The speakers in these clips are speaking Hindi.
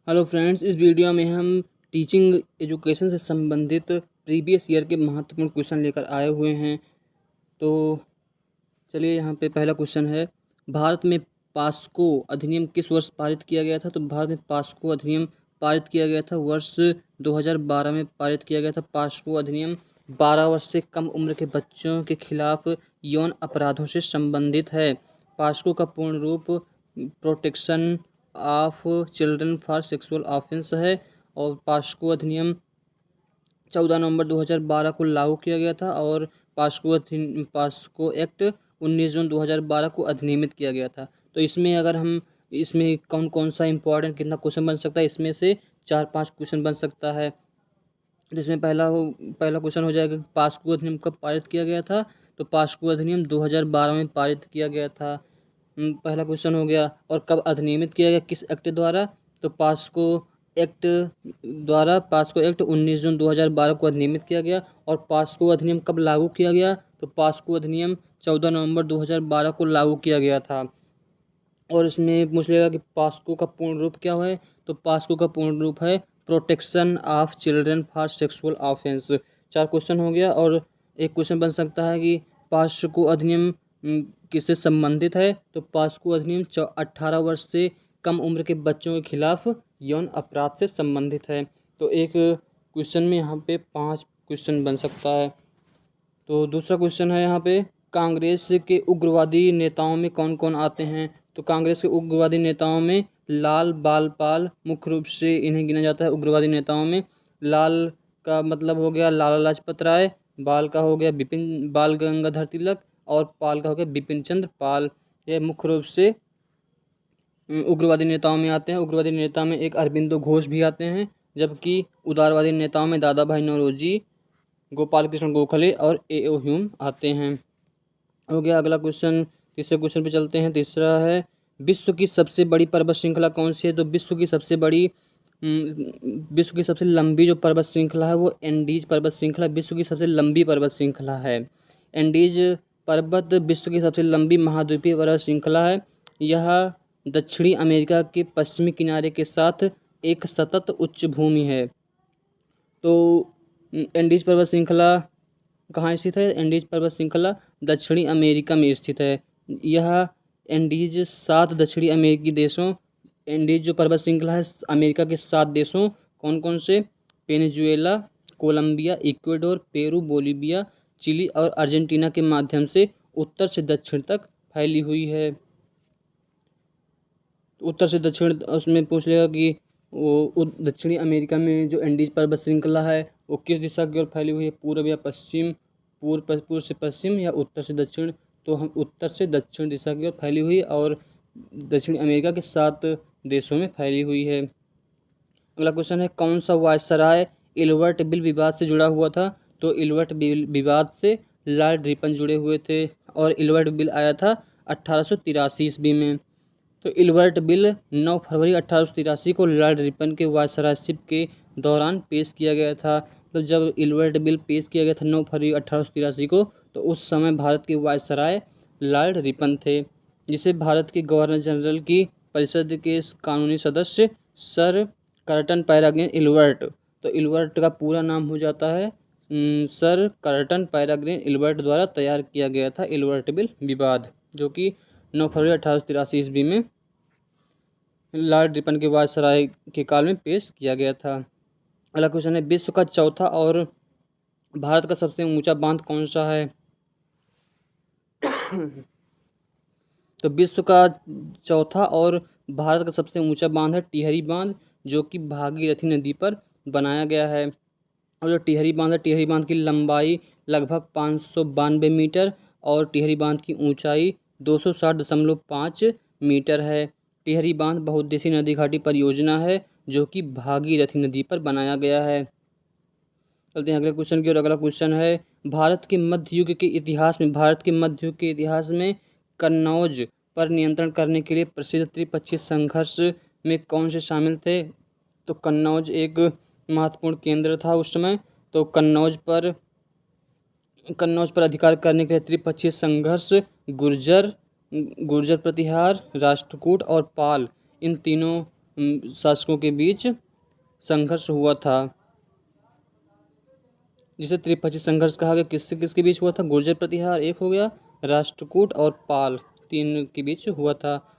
हेलो फ्रेंड्स, इस वीडियो में हम टीचिंग एजुकेशन से संबंधित प्रीवियस ईयर के महत्वपूर्ण क्वेश्चन लेकर आए हुए हैं। तो चलिए, यहाँ पे पहला क्वेश्चन है, भारत में पास्को अधिनियम किस वर्ष पारित किया गया था। तो भारत में पास्को अधिनियम पारित किया गया था वर्ष 2012 में पारित किया गया था। पास्को अधिनियम 12 वर्ष से कम उम्र के बच्चों के खिलाफ यौन अपराधों से संबंधित है। पास्को का पूर्ण रूप protection of children for sexual offence है और पास्को अधिनियम 14 नवंबर 2012 को लागू किया गया था और पास्को एक्ट 19 जून 2012 को अधिनियमित किया गया था। तो इसमें अगर हम इसमें कौन कौन सा इंपॉर्टेंट कितना क्वेश्चन बन सकता है, इसमें से 4-5 क्वेश्चन बन सकता है। जिसमें पहला क्वेश्चन हो जाएगा, पास्को अधिनियम कब पारित किया गया था। तो पास्को अधिनियम 2012 में पारित किया गया था। पहला क्वेश्चन हो गया। और कब अधिनियमित किया गया, किस एक्ट द्वारा। तो एक्ट पास्को एक्ट 19 जून 2012 को अधिनियमित किया गया। और पास्को अधिनियम कब लागू किया गया। तो पास्को अधिनियम 14 नवंबर 2012 को लागू किया गया था। और इसमें पूछ लेगा कि पास्को का पूर्ण रूप क्या है। तो पास्को का पूर्ण रूप है protection of children for sexual offence. 4 question हो गया। और एक क्वेश्चन बन सकता है कि पास्को अधिनियम किससे संबंधित है। तो पास्को अधिनियम 18 वर्ष से कम उम्र के बच्चों के खिलाफ यौन अपराध से संबंधित है। तो एक क्वेश्चन में यहाँ पे 5 क्वेश्चन बन सकता है। तो दूसरा क्वेश्चन है यहाँ पे, कांग्रेस के उग्रवादी नेताओं में कौन कौन आते हैं। तो कांग्रेस के उग्रवादी नेताओं में लाल बालपाल मुख्य रूप से इन्हें गिना जाता है। उग्रवादी नेताओं में लाल का मतलब हो गया लाला लाजपत राय, बाल का हो गया बाल गंगाधर तिलक और पाल का हो गया बिपिन चंद्र पाल। ये मुख्य रूप से उग्रवादी नेताओं में आते हैं। उग्रवादी नेता में एक अरबिंदो घोष भी आते हैं, जबकि उदारवादी नेताओं में दादा भाई नौरोजी, गोपाल कृष्ण गोखले और ए.ओ. ह्यूम आते हैं। हो गया अगला क्वेश्चन। तीसरे क्वेश्चन पे चलते हैं। तीसरा है, विश्व की सबसे बड़ी पर्वत श्रृंखला कौन सी है। तो विश्व की सबसे लंबी जो पर्वत श्रृंखला है वो एंडीज पर्वत श्रृंखला विश्व की सबसे लंबी पर्वत श्रृंखला है। एंडीज पर्वत विश्व की सबसे लंबी महाद्वीपीय पर्वत श्रृंखला है। यह दक्षिणी अमेरिका के पश्चिमी किनारे के साथ एक सतत उच्च भूमि है। तो एंडीज पर्वत श्रृंखला कहाँ स्थित है। एंडीज पर्वत श्रृंखला दक्षिणी अमेरिका में स्थित है। यह एंडीज 7 दक्षिणी अमेरिकी देशों, एंडीज जो पर्वत श्रृंखला है अमेरिका के 7 देशों कौन कौन से, Venezuela, Colombia, Ecuador, Peru, Bolivia, Chile और अर्जेंटीना के माध्यम से उत्तर से दक्षिण तक फैली हुई है। उत्तर से दक्षिण उसमें पूछ लेगा कि वो दक्षिणी अमेरिका में जो एंडीज पर्वत श्रृंखला है वो किस दिशा की ओर फैली हुई है, पूर्व या पश्चिम, पूर्व से पश्चिम या उत्तर से दक्षिण। तो हम उत्तर से दक्षिण दिशा की ओर फैली हुई और दक्षिणी अमेरिका के 7 देशों में फैली हुई है। अगला क्वेश्चन है, कौन सा वायसराय इल्बर्ट बिल विवाद से जुड़ा हुआ था। तो इल्बर्ट बिल विवाद से लॉर्ड रिपन जुड़े हुए थे और इल्बर्ट बिल आया था 1883 ईस्वी में। तो इल्बर्ट बिल 9 फरवरी 1883 को लॉर्ड रिपन के वायसरायशिप के दौरान पेश किया गया था। तो जब इल्बर्ट बिल पेश किया गया था 9 फरवरी 1883 को, तो उस समय भारत के वायसराय लॉर्ड रिपन थे, जिसे भारत के गवर्नर जनरल की परिषद के कानूनी सदस्य सर कर्टन पैराग्रेन इल्बर्ट। तो इल्बर्ट का पूरा नाम हो जाता है सर कर्टन पैराग्रेन इल्बर्ट द्वारा तैयार किया गया था इल्बर्ट बिल विवाद, जो कि 9 फरवरी 1883 ईस्वी में लॉर्ड रिपन के वायसराय के काल में पेश किया गया था। अगला क्वेश्चन है, विश्व का चौथा और भारत का सबसे ऊंचा बांध कौन सा है। तो विश्व का चौथा और भारत का सबसे ऊंचा बांध है टिहरी बांध, जो कि भागीरथी नदी पर बनाया गया है। और जो टिहरी बांध है, टिहरी बांध की लंबाई लगभग 592 मीटर और टिहरी बांध की ऊंचाई 260.5 मीटर है। टिहरी बांध बहुउद्देशीय नदी घाटी परियोजना है जो कि भागीरथी नदी पर बनाया गया है। चलते हैं अगले क्वेश्चन की ओर। अगला क्वेश्चन है, भारत के मध्य युग के इतिहास में कन्नौज पर नियंत्रण करने के लिए प्रसिद्ध त्रिपक्षीय संघर्ष में कौन से शामिल थे। तो कन्नौज एक महत्वपूर्ण केंद्र था उस समय। तो कन्नौज पर अधिकार करने के लिए त्रिपक्षीय संघर्ष गुर्जर प्रतिहार, राष्ट्रकूट और पाल, इन तीनों शासकों के बीच संघर्ष हुआ था, जिसे त्रिपक्षीय संघर्ष कहा गया। किससे किसके बीच हुआ था? गुर्जर प्रतिहार एक हो गया, राष्ट्रकूट और पाल, तीन के बीच हुआ था।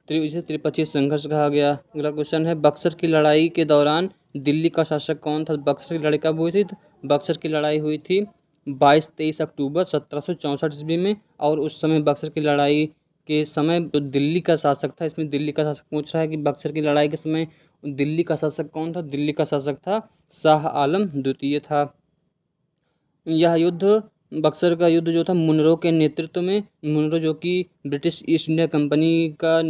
इसे त्रिपक्षीय संघर्ष कहा गया। अगला क्वेश्चन है, बक्सर की लड़ाई के दौरान दिल्ली का शासक कौन था? बक्सर की लड़ाई कब हुई थी? बक्सर की लड़ाई हुई थी 22-23 अक्टूबर 1764 ईस्वी में। और उस समय बक्सर की लड़ाई के समय जो दिल्ली का शासक था, इसमें दिल्ली का शासक पूछ रहा है कि बक्सर की लड़ाई के समय दिल्ली का शासक कौन था? दिल्ली का शासक था शाह आलम द्वितीय था। यह युद्ध, बक्सर का युद्ध जो था मुनरो के नेतृत्व में, मुनरो जो कि ब्रिटिश ईस्ट इंडिया कंपनी का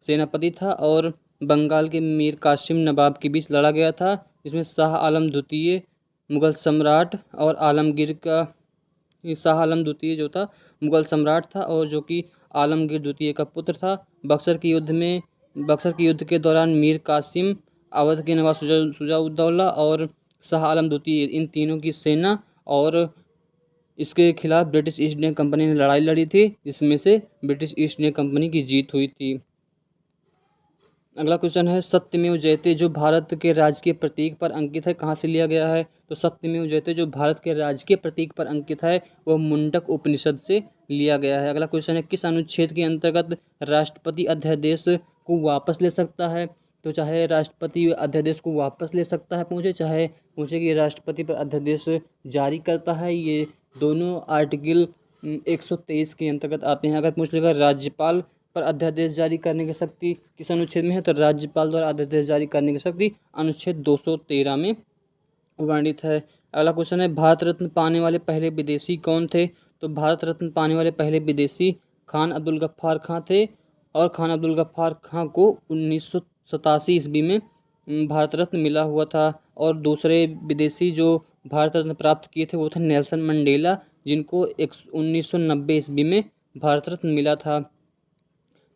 सेनापति था, और बंगाल के मीर कासिम नवाब के बीच लड़ा गया था। इसमें शाह आलम द्वितीय मुगल सम्राट और आलमगीर का, शाह आलम द्वितीय जो था मुगल सम्राट था और जो कि आलमगीर द्वितीय का पुत्र था। बक्सर के युद्ध के दौरान मीर कासिम, अवध के नवाब शुजाउद्दौला और शाह आलम द्वितीय, इन तीनों की सेना और इसके खिलाफ ब्रिटिश ईस्ट इंडिया कंपनी ने लड़ाई लड़ी थी, जिसमें से ब्रिटिश ईस्ट इंडिया कंपनी की जीत हुई थी। अगला क्वेश्चन है, सत्यमेव जयते जो भारत के राजकीय प्रतीक पर अंकित है, कहाँ से लिया गया है? तो सत्यमेव जयते जो भारत के राजकीय प्रतीक पर अंकित है वह मुंडक उपनिषद से लिया गया है। अगला क्वेश्चन है, किस अनुच्छेद के अंतर्गत राष्ट्रपति अध्यादेश को वापस ले सकता है? तो चाहे राष्ट्रपति अध्यादेश को वापस ले सकता है पूछे, चाहे पूछे कि राष्ट्रपति पर अध्यादेश जारी करता है, ये दोनों आर्टिकल 123 के अंतर्गत आते हैं। अगर पूछ लेगा राज्यपाल पर अध्यादेश जारी करने की शक्ति किस अनुच्छेद में है, तो राज्यपाल द्वारा अध्यादेश जारी करने की शक्ति अनुच्छेद 213 में वर्णित है। अगला क्वेश्चन है, भारत रत्न पाने वाले पहले विदेशी कौन थे? तो भारत रत्न पाने वाले पहले विदेशी खान अब्दुल गफ्फार खां थे, और खान अब्दुल गफ्फार खां को 1987 ईस्वी में भारत रत्न मिला हुआ था। और दूसरे विदेशी जो भारत रत्न प्राप्त किए थे वो थे नेल्सन मंडेला, जिनको 1990 ईस्वी में भारत रत्न मिला था।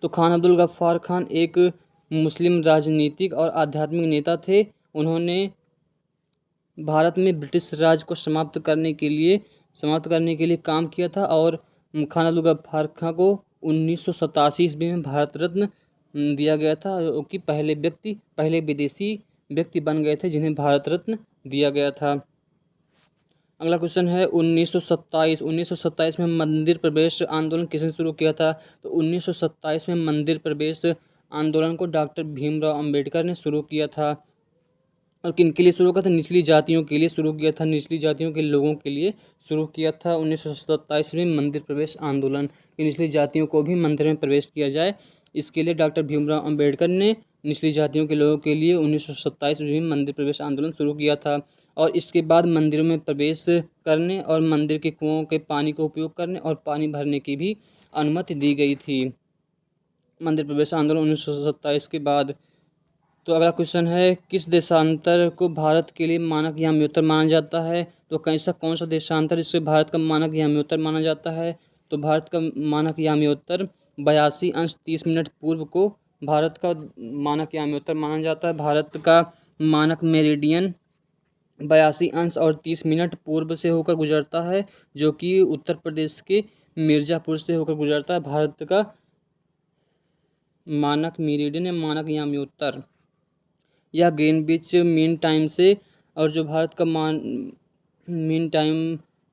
तो खान अब्दुल गफ्फार खान एक मुस्लिम राजनीतिक और आध्यात्मिक नेता थे। उन्होंने भारत में ब्रिटिश राज को समाप्त करने के लिए काम किया था, और खान अब्दुल गफ्फार खान को 1987 ईस्वी में भारत रत्न दिया गया था, जो कि पहले विदेशी व्यक्ति बन गए थे जिन्हें भारत रत्न दिया गया था। अगला क्वेश्चन है, 1927 में मंदिर प्रवेश आंदोलन किसने शुरू किया था? तो 1927 में मंदिर प्रवेश आंदोलन को डॉक्टर भीमराव अंबेडकर ने शुरू किया था। और किन के लिए शुरू किया था? निचली जातियों के लिए शुरू किया था, निचली जातियों के लोगों के लिए शुरू किया था 1927 में मंदिर प्रवेश आंदोलन, कि निचली जातियों को भी मंदिर में प्रवेश किया जाए। इसके लिए डॉक्टर भीमराव अंबेडकर ने निचली जातियों के लोगों के लिए 1927 में मंदिर प्रवेश आंदोलन शुरू किया था। और इसके बाद मंदिरों में प्रवेश करने और मंदिर के कुओं के पानी का उपयोग करने और पानी भरने की भी अनुमति दी गई थी मंदिर प्रवेश आंदोलन 1927 के बाद। तो अगला क्वेश्चन है, किस देशांतर को भारत के लिए मानक याम्योत्तर माना जाता है? तो कौन सा देशांतर जिससे भारत का मानक याम्योत्तर माना जाता है? तो भारत का मानक याम्योत्तर 82 अंश 30 मिनट पूर्व को भारत का मानक याम्योत्तर माना जाता है। भारत का मानक मेरिडियन 82 अंश और 30 मिनट पूर्व से होकर गुजरता है, जो कि उत्तर प्रदेश के मिर्ज़ापुर से होकर गुजरता है। भारत का मानक मेरिडियन या मानक याम्योत्तर यह ग्रीनविच मीन टाइम से, और जो भारत का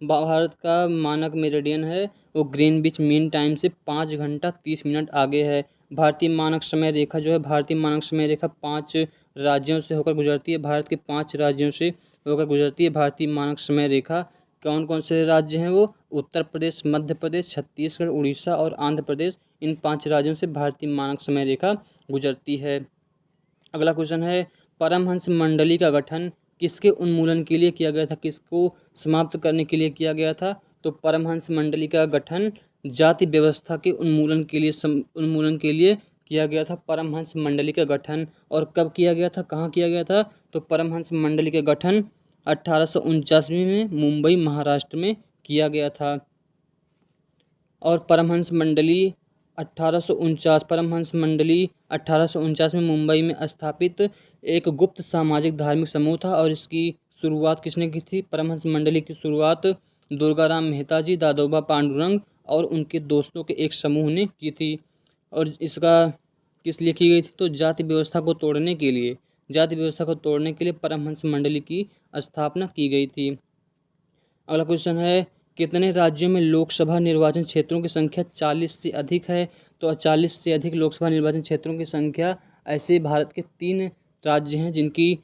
भारत का मानक मेरिडियन है वो ग्रीनविच मीन टाइम से 5 घंटा 30 मिनट आगे है। भारतीय मानक समय रेखा जो है, भारतीय मानक समय रेखा 5 राज्यों से होकर गुजरती है। भारत के 5 राज्यों से होकर गुजरती है भारतीय मानक समय रेखा। कौन कौन से राज्य हैं वो? उत्तर प्रदेश, मध्य प्रदेश, छत्तीसगढ़, उड़ीसा और आंध्र प्रदेश, इन 5 राज्यों से भारतीय मानक समय रेखा गुजरती है। अगला क्वेश्चन है, परमहंस मंडली का गठन किसके उन्मूलन के लिए किया गया था? किसको समाप्त करने के लिए किया गया था? तो परमहंस मंडली का गठन जाति व्यवस्था के उन्मूलन के लिए किया गया था। परमहंस मंडली का गठन और कब किया गया था, कहाँ किया गया था? तो परमहंस मंडली का गठन 1849 में मुंबई महाराष्ट्र में किया गया था। और परमहंस मंडली 1849 में मुंबई में स्थापित एक गुप्त सामाजिक धार्मिक समूह था। और इसकी शुरुआत किसने की थी? परमहंस मंडली की शुरुआत दुर्गाराम मेहता जी, दादोबा पांडुरंग और उनके दोस्तों के एक समूह ने की थी। और इसका किस लिए की गई थी? तो जाति व्यवस्था को तोड़ने के लिए, जाति व्यवस्था को तोड़ने के लिए परमहंस मंडली की स्थापना की गई थी। अगला क्वेश्चन है, कितने राज्यों में लोकसभा निर्वाचन क्षेत्रों की संख्या 40 से अधिक है? तो 40 से अधिक लोकसभा निर्वाचन क्षेत्रों की संख्या, ऐसे भारत के 3 राज्य हैं जिनकी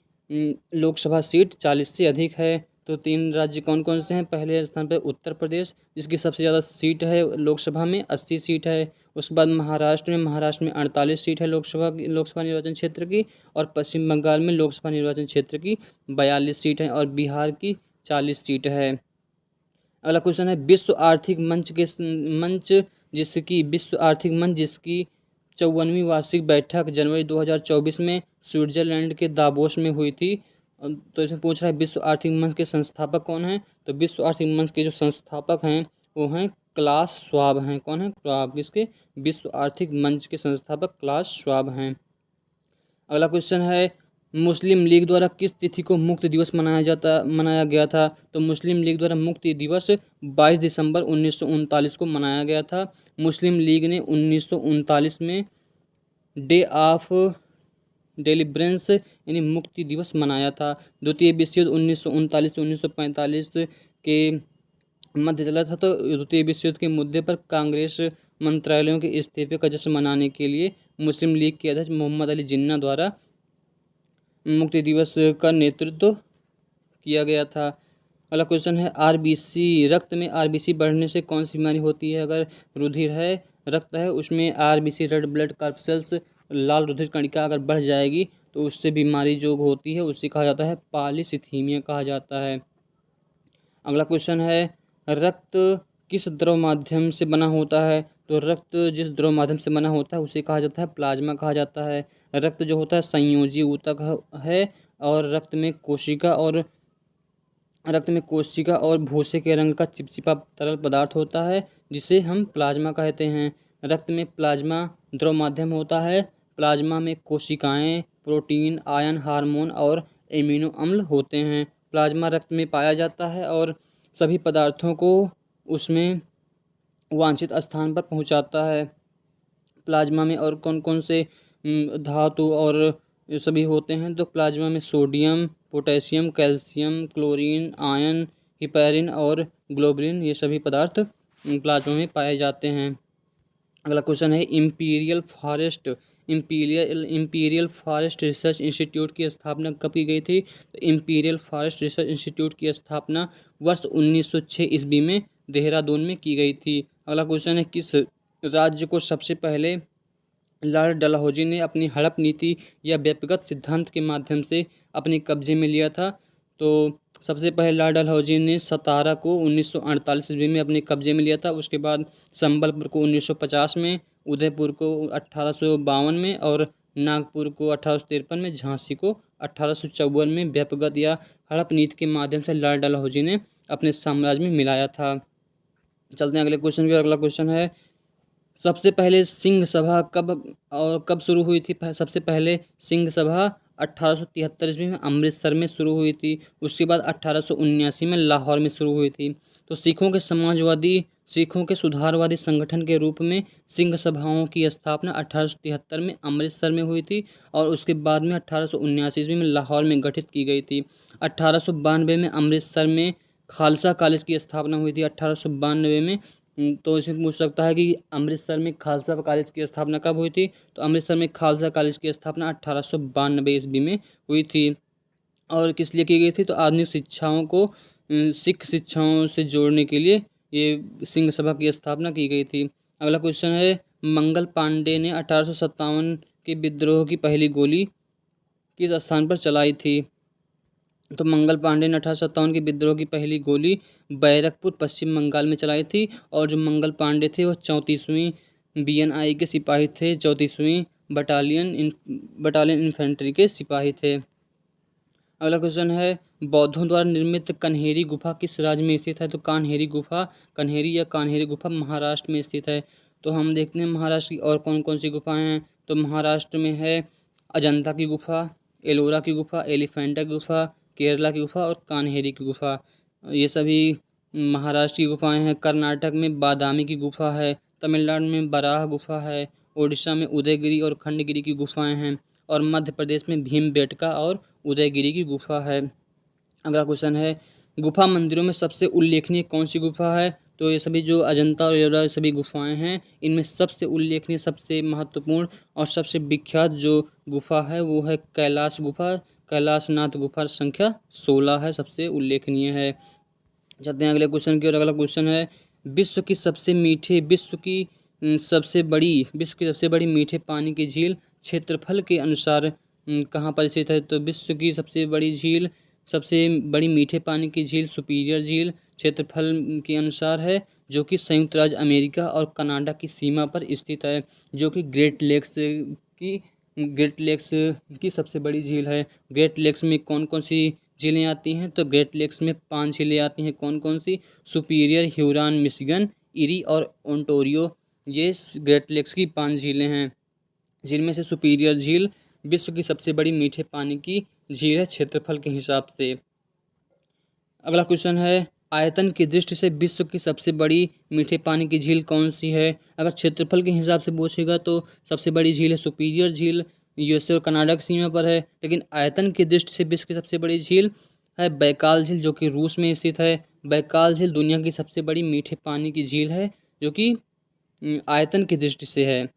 लोकसभा सीट 40 से अधिक है। तो 3 राज्य कौन कौन से हैं? पहले स्थान पर उत्तर प्रदेश, जिसकी सबसे ज़्यादा सीट है लोकसभा में, 80 सीट है। उसके बाद महाराष्ट्र में 48 सीट है लोकसभा निर्वाचन क्षेत्र की। और पश्चिम बंगाल में लोकसभा निर्वाचन क्षेत्र की 42 सीट है। और बिहार की 40 सीट है। अगला क्वेश्चन है, विश्व आर्थिक मंच जिसकी 54वीं वार्षिक बैठक जनवरी 2024 में स्विट्जरलैंड के दावोस में हुई थी। तो इसमें पूछ रहा है विश्व आर्थिक मंच के संस्थापक कौन हैं? तो विश्व आर्थिक मंच के जो संस्थापक हैं वो हैं क्लास श्वाब हैं। कौन है? श्वाब। किसके? विश्व आर्थिक मंच के संस्थापक क्लास श्वाब हैं। अगला क्वेश्चन है, मुस्लिम लीग द्वारा किस तिथि को मुक्ति दिवस मनाया गया था? तो मुस्लिम लीग द्वारा मुक्ति दिवस 22 दिसंबर 1939 को मनाया गया था। मुस्लिम लीग ने 1939 में डे ऑफ डेलिब्रेंस यानी मुक्ति दिवस मनाया था। द्वितीय विश्व युद्ध 1939 से 1945 के मध्य चला था। तो द्वितीय विश्व युद्ध के मुद्दे पर कांग्रेस मंत्रालयों के इस्तीफे का जश्न मनाने के लिए मुस्लिम लीग के अध्यक्ष मोहम्मद अली जिन्ना द्वारा मुक्ति दिवस का नेतृत्व किया गया था। अगला क्वेश्चन है, आरबीसी, रक्त में आरबीसी बढ़ने से कौन सी बीमारी होती है? अगर रुधिर है, रक्त है, उसमें आरबीसी रेड ब्लड कार्पसेल्स, लाल रुधिर कणिका अगर बढ़ जाएगी तो उससे बीमारी जो होती है उससे कहा जाता है पॉलीसिथीमिया कहा जाता है। अगला क्वेश्चन है, रक्त किस द्रव माध्यम से बना होता है? तो रक्त जिस द्रव माध्यम से बना होता है उसे कहा जाता है प्लाज्मा कहा जाता है। रक्त जो होता है संयोजी ऊतक है। और रक्त में कोशिका और भूसे के रंग का चिपचिपा तरल पदार्थ होता है जिसे हम प्लाज्मा कहते हैं। रक्त में प्लाज्मा द्रव माध्यम होता है। प्लाज्मा में कोशिकाएं, प्रोटीन, आयन, हार्मोन और एमिनो अम्ल होते हैं। प्लाज्मा रक्त में पाया जाता है और सभी पदार्थों को उसमें वांछित स्थान पर पहुंचाता है। प्लाज्मा में और कौन कौन से धातु और सभी होते हैं? तो प्लाज्मा में sodium, potassium, calcium, chlorine, ion, heparin और ग्लोबुलिन, ये सभी पदार्थ प्लाज्मा में पाए जाते हैं। अगला क्वेश्चन है, इंपीरियल फॉरेस्ट रिसर्च इंस्टीट्यूट की स्थापना कब की गई थी? तो इंपीरियल फॉरेस्ट रिसर्च इंस्टीट्यूट की स्थापना वर्ष 1906 ईस्वी में देहरादून में की गई थी। अगला क्वेश्चन है, किस राज्य को सबसे पहले लॉर्ड डलहौजी ने अपनी हड़प नीति या व्यक्तिगत सिद्धांत के माध्यम से अपने कब्जे में लिया था? तो सबसे पहले लॉर्ड डलहौजी ने सतारा को 1948 ईस्वी में अपने कब्जे में लिया था। उसके बाद संबलपुर को 1950 में, उदयपुर को 1852 में और नागपुर को 1853 में, झांसी को 1854 में व्यक्तिगत या हड़प नीति के माध्यम से लॉर्ड डलहौजी ने अपने साम्राज्य में मिलाया था। चलते हैं अगले क्वेश्चन की। अगला क्वेश्चन है, सबसे पहले सिंह सभा कब शुरू हुई थी? सबसे पहले सिंह सभा 1873 ईस्वी में अमृतसर में शुरू हुई थी। उसके बाद 1879 में लाहौर में शुरू हुई थी। तो सिखों के सुधारवादी संगठन के रूप में सिंह सभाओं की स्थापना 1873 में अमृतसर में हुई थी और उसके बाद में 1879 ईस्वी में लाहौर में गठित की गई थी। 1892 में अमृतसर में खालसा कॉलेज की स्थापना हुई थी। 1892 में तो इसमें पूछ सकता है कि अमृतसर में खालसा कॉलेज की स्थापना कब हुई थी? तो अमृतसर में खालसा कॉलेज की स्थापना 1892 ईस्वी में हुई थी। और किस लिए की गई थी? तो आधुनिक शिक्षाओं को सिख शिक्षाओं से जोड़ने के लिए ये सिंह सभा की स्थापना की गई थी। अगला क्वेश्चन है, मंगल पांडे ने 1857 के विद्रोह की पहली गोली किस स्थान पर चलाई थी? तो मंगल पांडे ने 1857 के विद्रोह की पहली गोली बैरकपुर पश्चिम बंगाल में चलाई थी। और जो मंगल पांडे थे वो 34वीं BNI के सिपाही थे। 34वीं बटालियन इन्फेंट्री के सिपाही थे। अगला क्वेश्चन है, बौद्धों द्वारा निर्मित कन्हेरी गुफा किस राज्य में स्थित है? तो कान्हेरी गुफा महाराष्ट्र में स्थित है। तो हम देखते हैं महाराष्ट्र की और कौन कौन सी गुफाएं हैं। तो महाराष्ट्र में है अजंता की गुफा, एलोरा की गुफा, एलिफेंटा की गुफा, केरला की गुफा और कान्हेरी की गुफा, ये सभी महाराष्ट्र की गुफाएं हैं। कर्नाटक में बादामी की गुफा है। तमिलनाडु में बराह गुफा है। ओडिशा में उदयगिरी और खंडगिरी की गुफाएं हैं, और मध्य प्रदेश में भीमबेटका और उदयगिरी की गुफा है। अगला क्वेश्चन है, गुफा मंदिरों में सबसे उल्लेखनीय कौन सी गुफा है? तो ये सभी जो अजंता और एलोरा सभी गुफाएं हैं, इनमें सबसे उल्लेखनीय, सबसे महत्वपूर्ण और सबसे विख्यात जो गुफा है वो है कैलाश गुफा। कैलाशनाथ गुफा संख्या 16 है, सबसे उल्लेखनीय है। चलते हैं अगले क्वेश्चन की ओर। अगला क्वेश्चन है, विश्व की सबसे मीठे विश्व की विश्व की सबसे बड़ी मीठे पानी की झील क्षेत्रफल के अनुसार कहाँ पर स्थित है? तो विश्व की सबसे बड़ी झील, सबसे बड़ी मीठे पानी की झील सुपीरियर झील क्षेत्रफल के अनुसार है, जो कि संयुक्त राज्य अमेरिका और कनाडा की सीमा पर स्थित है, जो कि ग्रेट लेक्स की सबसे बड़ी झील है। ग्रेट लेक्स में कौन कौन सी झीलें आती हैं? तो ग्रेट लेक्स में 5 झीलें आती हैं। कौन कौन सी? सुपीरियर, ह्यूरॉन, मिशिगन, इरी और ओंटारियो, ये ग्रेट लेक्स की 5 झीलें हैं, जिनमें से सुपीरियर झील विश्व की सबसे बड़ी मीठे पानी की झील है क्षेत्रफल के हिसाब से। अगला क्वेश्चन है, आयतन की दृष्टि से विश्व की सबसे बड़ी मीठे पानी की झील कौन सी है? अगर क्षेत्रफल के हिसाब से पूछेगा तो सबसे बड़ी झील है सुपीरियर झील, यूएसए और कनाडा की सीमा पर है। लेकिन आयतन की दृष्टि से विश्व की सबसे बड़ी झील है बैकाल झील, जो कि रूस में स्थित है। बैकाल झील दुनिया की सबसे बड़ी मीठे पानी की झील है, जो कि आयतन की दृष्टि से है।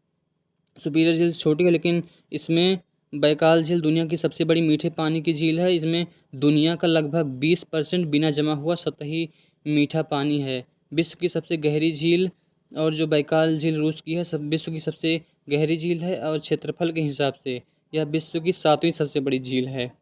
सुपीरियर झील छोटी है, लेकिन इसमें बैकाल झील दुनिया की सबसे बड़ी मीठे पानी की झील है। इसमें दुनिया का लगभग 20% बिना जमा हुआ सतही मीठा पानी है। विश्व की सबसे गहरी झील, और जो बैकाल झील रूस की है, सब विश्व की सबसे गहरी झील है, और क्षेत्रफल के हिसाब से यह विश्व की 7वीं सबसे बड़ी झील है।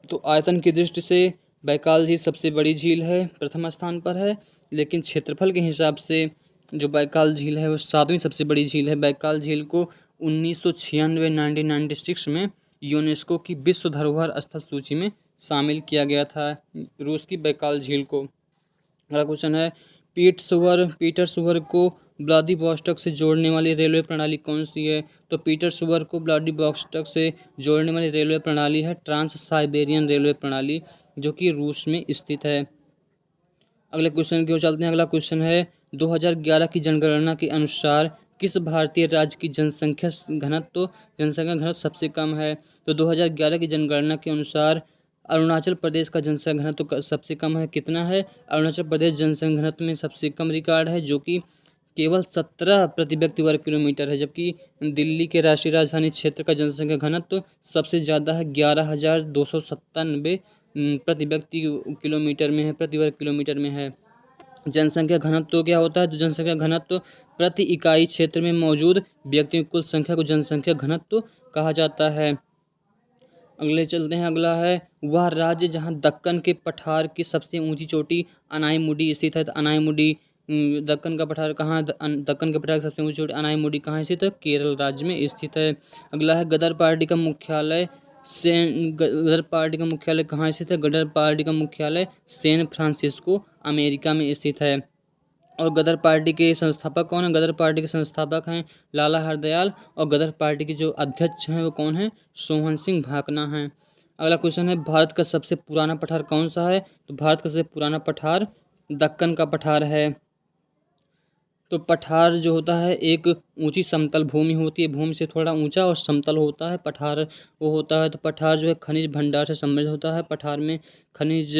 तो आयतन की दृष्टि से बैकाल झील सबसे बड़ी झील है, प्रथम स्थान पर है। लेकिन क्षेत्रफल के हिसाब से जो बैकाल झील है वो 7वीं सबसे बड़ी झील है। बैकाल झील को 1996 1996 में यूनेस्को की विश्व धरोहर स्थल सूची में शामिल किया गया था, रूस की बैकाल झील को। अगला क्वेश्चन है, पीटर्सबर्ग को व्लादिवोस्टॉक से जोड़ने वाली रेलवे प्रणाली कौन सी है? तो पीटर्सबर्ग को व्लादिवोस्टॉक से जोड़ने वाली रेलवे प्रणाली है ट्रांस साइबेरियन रेलवे प्रणाली, जो कि रूस में स्थित है। अगले क्वेश्चन की ओर चलते हैं। अगला क्वेश्चन है, 2011 की जनगणना के अनुसार किस भारतीय राज्य की जनसंख्या घनत्व सबसे कम है? तो 2011 की जनगणना के अनुसार अरुणाचल प्रदेश का जनसंख्या घनत्व सबसे कम है। कितना है? अरुणाचल प्रदेश जनसंख्या घनत्व में सबसे कम रिकॉर्ड है, जो कि केवल 17 प्रति व्यक्ति वर्ग किलोमीटर है। जबकि दिल्ली के राष्ट्रीय राजधानी क्षेत्र का जनसंख्या घनत्व सबसे ज़्यादा है, 11,297 प्रति व्यक्ति किलोमीटर में है, प्रति वर्ग किलोमीटर में है। जनसंख्या घनत्व क्या होता है? तो जनसंख्या घनत्व प्रति इकाई क्षेत्र में मौजूद व्यक्तियों की कुल संख्या को जनसंख्या घनत्व कहा जाता है। अगले चलते हैं। अगला है, वह राज्य जहां दक्कन के पठार की सबसे ऊंची चोटी अनाईमुडी स्थित है। तो अनाईमुडी दक्कन का पठार कहाँ है? दक्कन के पठार की सबसे ऊंची चोटी अनाईमुडी कहाँ स्थित है? केरल राज्य में स्थित है। अगला है, गदर पार्टी का मुख्यालय कहाँ स्थित है? गदर पार्टी का मुख्यालय सैन फ्रांसिस्को अमेरिका में स्थित है। और गदर पार्टी के संस्थापक कौन है? गदर पार्टी के संस्थापक हैं लाला हरदयाल, और गदर पार्टी के जो अध्यक्ष हैं वो कौन है? सोहन सिंह भाकना हैं। अगला क्वेश्चन है, भारत का सबसे पुराना पठार कौन सा है? तो भारत का सबसे पुराना पठार दक्कन का पठार है। तो पठार जो होता है एक ऊंची समतल भूमि होती है, भूमि से थोड़ा ऊंचा और समतल होता है पठार वो होता है। तो पठार जो है खनिज भंडार से समृद्ध होता है। पठार में खनिज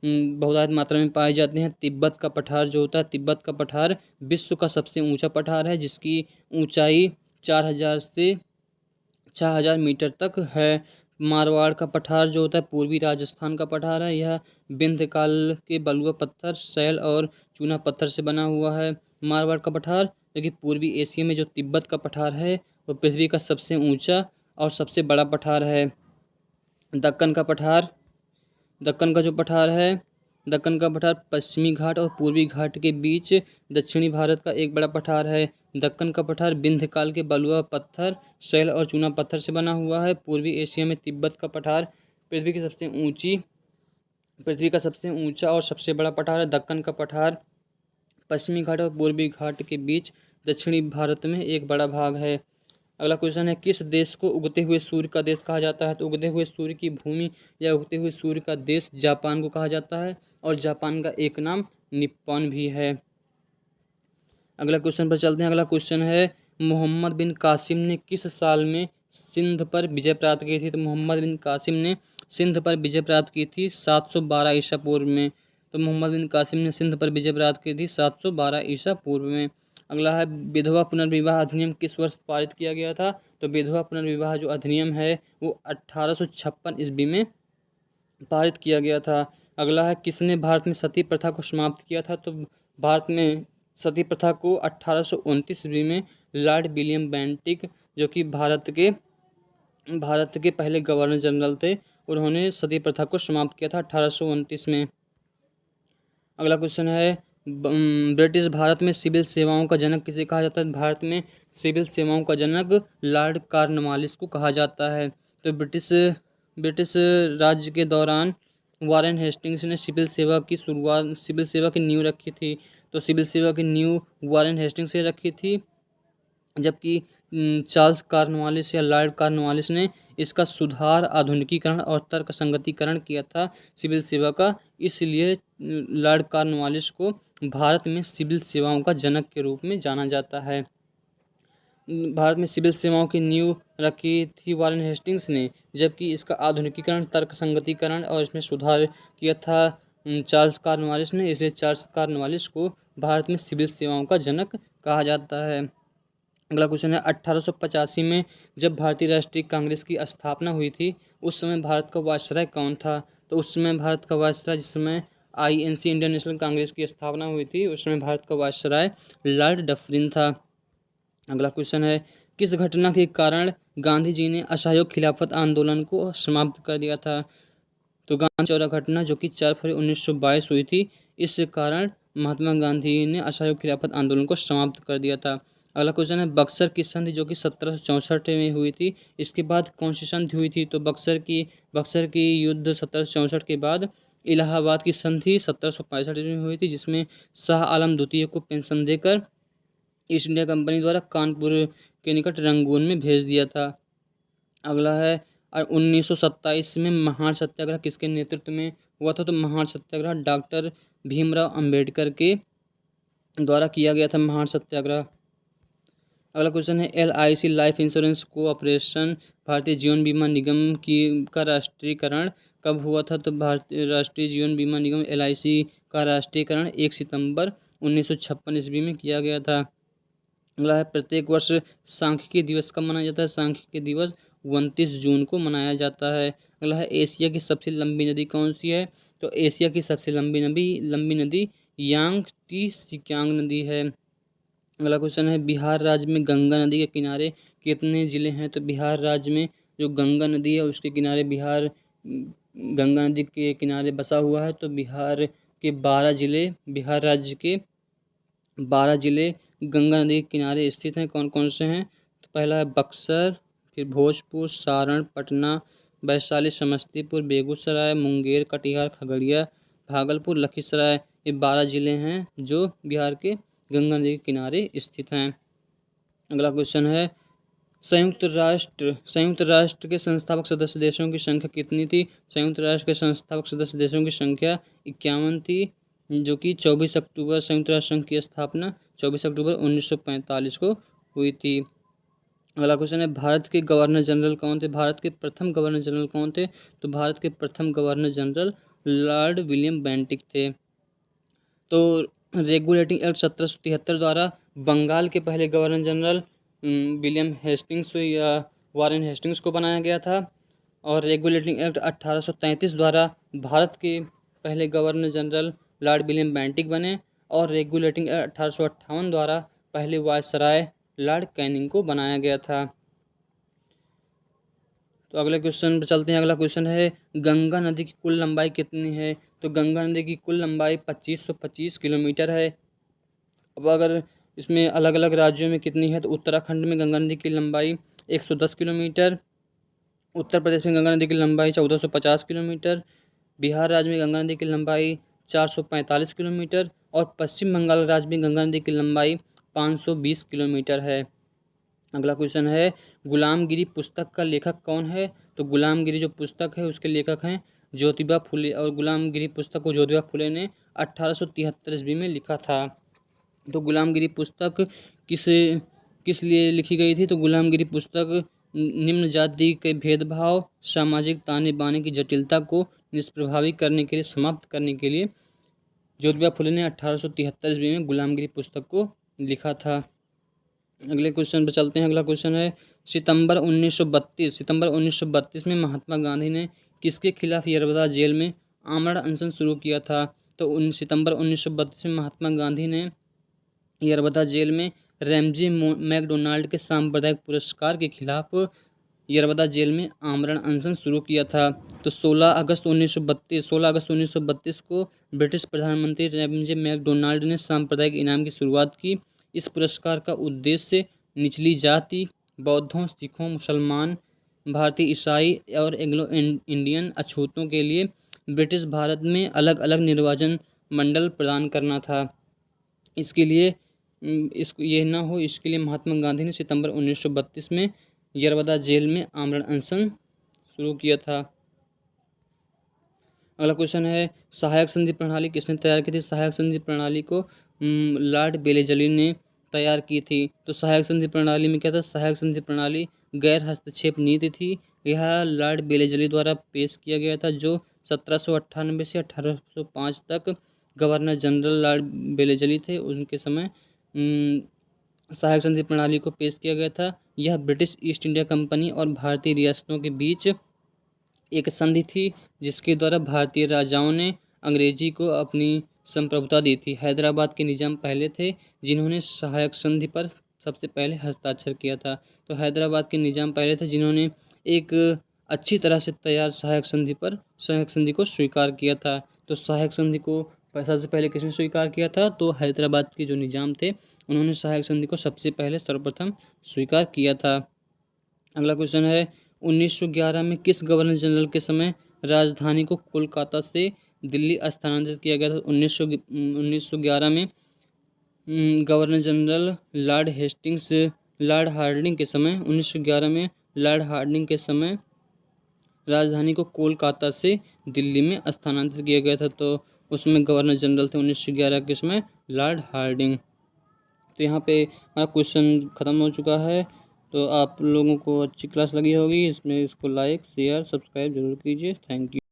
बहुतायत मात्रा में पाए जाते हैं। तिब्बत का पठार जो होता है, तिब्बत का पठार विश्व का सबसे ऊंचा पठार है, जिसकी ऊंचाई 4,000 मीटर तक है। मारवाड़ का पठार जो होता है पूर्वी राजस्थान का पठार है। यह विंध्य काल के बलुआ पत्थर, शैल और चूना पत्थर से बना हुआ है। मारवाड़ का पठार, क्योंकि पूर्वी एशिया में जो तिब्बत का पठार है वो पृथ्वी का सबसे ऊंचा और सबसे बड़ा पठार है। दक्कन का पठार, दक्कन का जो पठार है, दक्कन का पठार पश्चिमी घाट और पूर्वी घाट के बीच दक्षिणी भारत का एक बड़ा पठार है। दक्कन का पठार विंध्य काल के बलुआ पत्थर, शैल और चूना पत्थर से बना हुआ है। पूर्वी एशिया में तिब्बत का पठार पृथ्वी का सबसे ऊंचा और सबसे बड़ा पठार है। दक्कन का पठार पश्चिमी घाट और पूर्वी घाट के बीच दक्षिणी भारत में एक बड़ा भाग है। अगला क्वेश्चन है, किस देश को उगते हुए सूर्य का देश कहा जाता है? तो उगते हुए सूर्य की भूमि या उगते हुए सूर्य का देश जापान को कहा जाता है, और जापान का एक नाम निप्पॉन भी है। अगला क्वेश्चन पर चलते हैं। अगला क्वेश्चन है मोहम्मद बिन कासिम ने किस साल में सिंध पर विजय प्राप्त की थी? तो मोहम्मद बिन कासिम ने सिंध पर विजय प्राप्त की थी 712 ईसा पूर्व में। तो मोहम्मद बिन कासिम ने सिंध पर विजय प्राप्त की थी 712 ईसा पूर्व में। अगला है विधवा पुनर्विवाह अधिनियम किस वर्ष पारित किया गया था? तो विधवा पुनर्विवाह जो अधिनियम है वो 1856 ईस्वी में पारित किया गया था। अगला है किसने भारत में सती प्रथा को समाप्त किया था? तो भारत में सती प्रथा को 1829 ईस्वी में लॉर्ड विलियम बेंटिक, जो कि भारत के पहले गवर्नर जनरल थे, उन्होंने सती प्रथा को समाप्त किया था 1829 में। अगला क्वेश्चन है ब्रिटिश भारत में सिविल सेवाओं का जनक किसे कहा जाता है? भारत में सिविल सेवाओं का जनक लॉर्ड कॉर्नवालिस को कहा जाता है। तो ब्रिटिश राज्य के दौरान वारेन हेस्टिंग्स ने सिविल सेवा की नींव रखी थी। तो सिविल सेवा की नींव वारेन हेस्टिंग्स से रखी थी, जबकि चार्ल्स कॉर्नवालिस या लॉर्ड कॉर्नवालिस ने इसका सुधार, आधुनिकीकरण और तर्क संगतीकरण किया था सिविल सेवा का। इसलिए लॉर्ड कॉर्नवालिस को भारत में सिविल सेवाओं का जनक के रूप में जाना जाता है। भारत में सिविल सेवाओं की नींव रखी थी वारेन हेस्टिंग्स ने, जबकि इसका आधुनिकीकरण, तर्क संगतीकरण और इसमें सुधार किया था चार्ल्स कॉर्नवालिस ने। इसलिए चार्ल्स कॉर्नवालिस को भारत में सिविल सेवाओं का जनक कहा जाता है। अगला क्वेश्चन है 1885 में जब भारतीय राष्ट्रीय कांग्रेस की स्थापना हुई थी, उस समय भारत का वायसराय कौन था? तो उस समय भारत का वायसराय, जिस समय आईएनसी इंडियन नेशनल कांग्रेस की स्थापना हुई थी, उस समय भारत का वायसराय लॉर्ड डफरिन था। अगला क्वेश्चन है किस घटना के कारण गांधी जी ने असहयोग खिलाफत आंदोलन को समाप्त कर दिया था? तो गांधी चौरा घटना, जो कि 4 फरवरी 1922 हुई थी, इस कारण महात्मा गांधी ने असहयोग खिलाफत आंदोलन को समाप्त कर दिया था। अगला क्वेश्चन है बक्सर की संधि, जो कि 1764 में हुई थी, इसके बाद कौन सी संधि हुई थी? तो बक्सर की युद्ध 1764 के बाद इलाहाबाद की संधि 1765 में हुई थी, जिसमें शाह आलम द्वितीय को पेंशन देकर ईस्ट इंडिया कंपनी द्वारा कानपुर के निकट रंगून में भेज दिया था। अगला है 1927 में महान सत्याग्रह किसके नेतृत्व में हुआ था? तो महान सत्याग्रह डॉक्टर भीमराव अंबेडकर के द्वारा किया गया था, महान सत्याग्रह। अगला क्वेश्चन है LIC life insurance corporation Bharatiya Jeevan बीमा निगम का राष्ट्रीयकरण कब हुआ था? तो भारतीय राष्ट्रीय जीवन बीमा निगम LIC का राष्ट्रीयकरण 1 सितंबर 1956 ईस्वी में किया गया था। अगला है प्रत्येक वर्ष सांख्यिकी दिवस कब मनाया जाता है? सांख्यिकी दिवस 29 जून को मनाया जाता है। अगला है एशिया की सबसे लंबी नदी कौन सी है? तो एशिया की सबसे लंबी नदी यांगटी सिकियांग नदी है। अगला क्वेश्चन है बिहार राज्य में गंगा नदी के किनारे कितने जिले हैं? तो बिहार राज्य में जो गंगा नदी है उसके किनारे गंगा नदी के किनारे बसा हुआ है। तो बिहार राज्य के 12 जिले गंगा नदी के किनारे स्थित हैं। कौन कौन से हैं? तो पहला है बक्सर, फिर भोजपुर, सारण, पटना, वैशाली, समस्तीपुर, बेगूसराय, मुंगेर, कटिहार, खगड़िया, भागलपुर, लखीसराय। ये 12 जिले हैं जो बिहार के गंगा नदी के किनारे स्थित हैं। अगला क्वेश्चन है संयुक्त राष्ट्र के संस्थापक सदस्य देशों की संख्या कितनी थी? संयुक्त राष्ट्र के संस्थापक सदस्य देशों की संख्या 51 थी, जो कि 24 अक्टूबर संयुक्त राष्ट्र संघ की स्थापना 24 अक्टूबर 1945 को हुई थी। अगला क्वेश्चन है भारत के गवर्नर जनरल कौन थे? भारत के प्रथम गवर्नर जनरल कौन थे? तो भारत के प्रथम governor general Lord William Bentinck थे। तो रेगुलेटिंग एक्ट 1773 द्वारा बंगाल के पहले गवर्नर जनरल विलियम हेस्टिंग्स या वारेन हेस्टिंग्स को बनाया गया था, और रेगुलेटिंग एक्ट 1833 द्वारा भारत के पहले governor general Lord William Bentinck बने, और रेगुलेटिंग एक्ट 1858 द्वारा पहले वायसराय लॉर्ड कैनिंग को बनाया गया था। तो अगले क्वेश्चन पर चलते हैं। अगला क्वेश्चन है गंगा नदी की कुल लंबाई कितनी है? तो गंगा नदी की कुल लंबाई 2525 किलोमीटर है। अब अगर इसमें अलग अलग राज्यों में कितनी है, तो उत्तराखंड में गंगा नदी की लंबाई 110 किलोमीटर, उत्तर प्रदेश में गंगा नदी की लंबाई 1450 किलोमीटर, बिहार राज्य में गंगा नदी की लंबाई 445 किलोमीटर, और पश्चिम बंगाल राज्य में गंगा नदी की लंबाई 520 किलोमीटर है। अगला क्वेश्चन है गुलामगिरी पुस्तक का लेखक कौन है? तो गुलामगिरी जो पुस्तक है उसके लेखक हैं ज्योतिबा फुले, और गुलामगिरी पुस्तक को ज्योतिबा फुले ने 1873 ईस्वी में लिखा था। तो गुलामगिरी पुस्तक किस किस लिए लिखी गई थी? तो गुलामगिरी पुस्तक निम्न जाति के भेदभाव, सामाजिक ताने बाने की जटिलता को निष्प्रभावी करने के लिए, समाप्त करने के लिए ज्योतिबा फुले ने 1873 ईस्वी में गुलामगिरी पुस्तक को लिखा था। अगले क्वेश्चन पर चलते हैं। अगला क्वेश्चन है सितंबर 1932 में महात्मा गांधी ने किसके खिलाफ यरबदा जेल में आमरण अनशन शुरू किया था? तो सितंबर 1932 में महात्मा गांधी ने यरबदा जेल में रैमजी मैकडोनाल्ड के सांप्रदायिक पुरस्कार के खिलाफ यरबदा जेल में आमरण अनशन शुरू किया था। तो 16 अगस्त 1932 को ब्रिटिश प्रधानमंत्री रैमजी मैकडोनाल्ड ने सांप्रदायिक इनाम की शुरुआत की। इस पुरस्कार का उद्देश्य निचली जाति, बौद्धों, सिखों, मुसलमान, भारतीय ईसाई और एंग्लो इंडियन अछूतों के लिए ब्रिटिश भारत में अलग अलग निर्वाचन मंडल प्रदान करना था। इसके लिए इसको ये ना हो, इसके लिए महात्मा गांधी ने सितंबर 1932 में यरबदा जेल में आमरण अनशन शुरू किया था। अगला क्वेश्चन है सहायक संधि प्रणाली किसने तैयार की थी? सहायक संधि प्रणाली को लॉर्ड बेलेजली ने तैयार की थी। तो सहायक संधि प्रणाली में क्या था? सहायक संधि प्रणाली गैर हस्तक्षेप नीति थी। यह लॉर्ड बेलेजली द्वारा पेश किया गया था, जो 1798 से 1805 तक गवर्नर जनरल लॉर्ड बेलेजली थे, उनके समय सहायक संधि प्रणाली को पेश किया गया था। यह ब्रिटिश ईस्ट इंडिया कंपनी और भारतीय रियासतों के बीच एक संधि थी, जिसके द्वारा भारतीय राजाओं ने अंग्रेजी को अपनी संप्रभुता दी थी। हैदराबाद के निजाम पहले थे जिन्होंने सहायक संधि पर सबसे पहले हस्ताक्षर किया था। तो हैदराबाद के निजाम पहले थे जिन्होंने एक अच्छी तरह से तैयार सहायक संधि को स्वीकार किया था। तो सहायक संधि को सबसे पहले किसने स्वीकार किया था? तो हैदराबाद के जो निजाम थे उन्होंने सहायक संधि को सबसे पहले सर्वप्रथम स्वीकार किया था। अगला क्वेश्चन है 1911 में किस गवर्नर जनरल के समय राजधानी को कोलकाता से दिल्ली स्थानांतरित किया गया था? 1911 में गवर्नर जनरल लॉर्ड हार्डिंग के समय 1911 में लॉर्ड हार्डिंग के समय राजधानी को कोलकाता से दिल्ली में स्थानांतरित किया गया था। तो उसमें गवर्नर जनरल थे 1911 के समय लॉर्ड हार्डिंग। तो यहाँ पे क्वेश्चन ख़त्म हो चुका है। तो आप लोगों को अच्छी क्लास लगी होगी, इसमें इसको लाइक शेयर सब्सक्राइब जरूर कीजिए। Thank you.